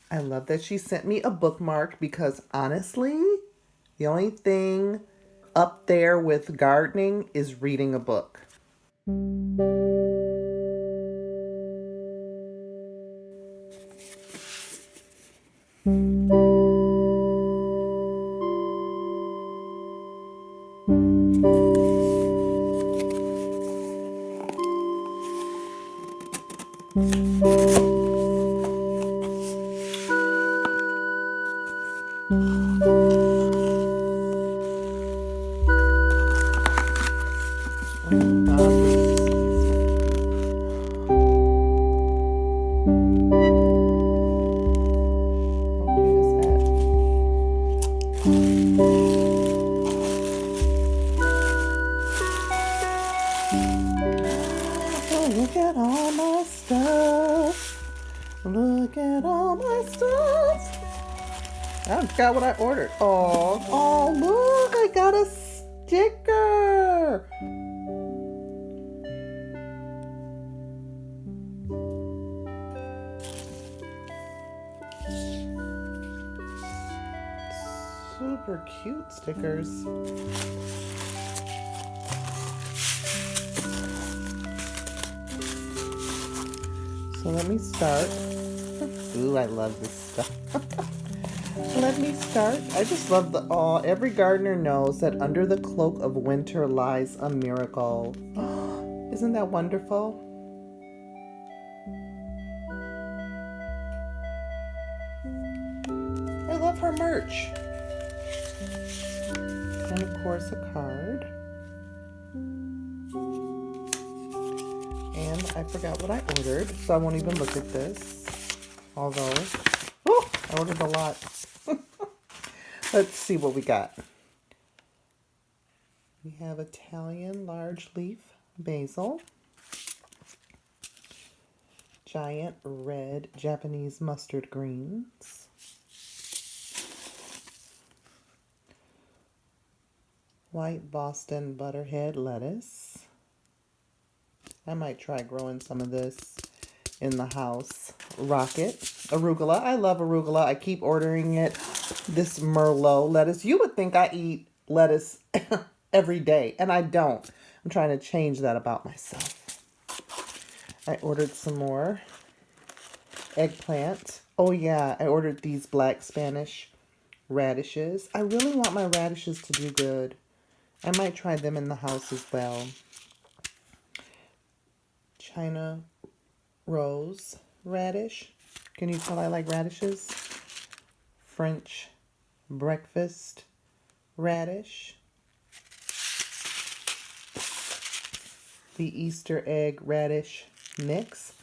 I love that she sent me a bookmark because honestly, the only thing up there with gardening is reading a book. Look at all my stuff. Look at all my stuff. I forgot what I ordered. Oh, look, I got a sticker. Super cute stickers. So let me start. Ooh, I love this stuff. Let me start. I just love every gardener knows that under the cloak of winter lies a miracle. Isn't that wonderful? I love her merch. And of course a card. And I forgot what I ordered, so I won't even look at this. Although, I ordered a lot. Let's see what we got. We have Italian large leaf basil, giant red Japanese mustard greens, white Boston butterhead lettuce. I might try growing some of this in the house. Rocket, arugula. I love arugula. I keep ordering it. This Merlot lettuce. You would think I eat lettuce every day, and I don't. I'm trying to change that about myself. I ordered some more eggplant. Oh yeah, I ordered these black Spanish radishes. I really want my radishes to do good. I might try them in the house as well. China rose radish. Can you tell I like radishes? French breakfast radish. The Easter egg radish mix.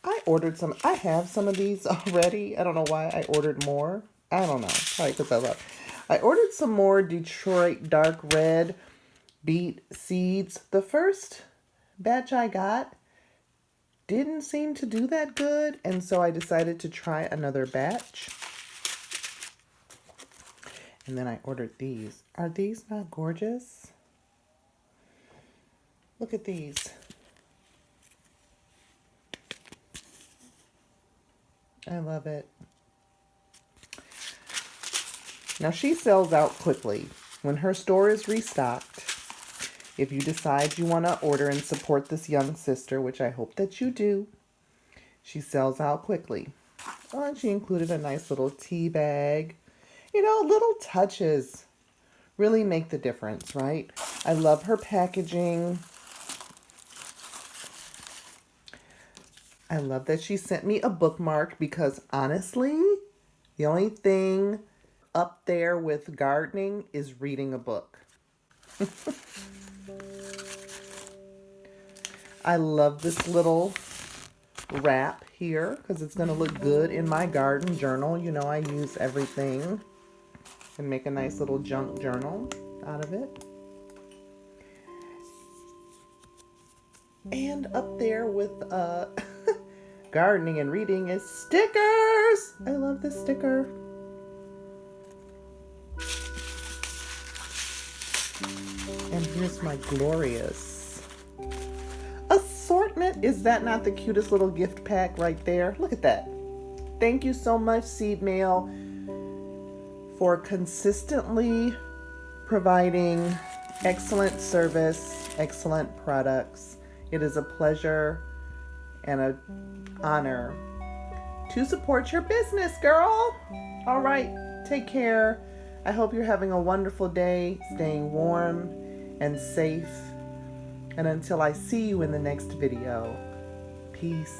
I ordered some. I have some of these already. I don't know why I ordered more. I don't know. Probably because I love. I ordered some more Detroit dark red beet seeds. The first batch I got didn't seem to do that good, and so I decided to try another batch. And then I ordered these. Are these not gorgeous? Look at these. I love it. Now she sells out quickly. When her store is restocked, if you decide you want to order and support this young sister, which I hope that you do, she sells out quickly. Oh, and she included a nice little tea bag. You know, little touches really make the difference, right? I love her packaging. I love that she sent me a bookmark because honestly, the only thing up there with gardening is reading a book. I love this little wrap here because it's going to look good in my garden journal. You know, I use everything and make a nice little junk journal out of it. And up there with gardening and reading is stickers. I love this sticker. And here's my glorious assortment. Is that not the cutest little gift pack right there? Look at that. Thank you so much, SeedMail, for consistently providing excellent service, excellent products. It is a pleasure and an honor to support your business, girl. All right, take care. I hope you're having a wonderful day, staying warm and safe. And until I see you in the next video, peace.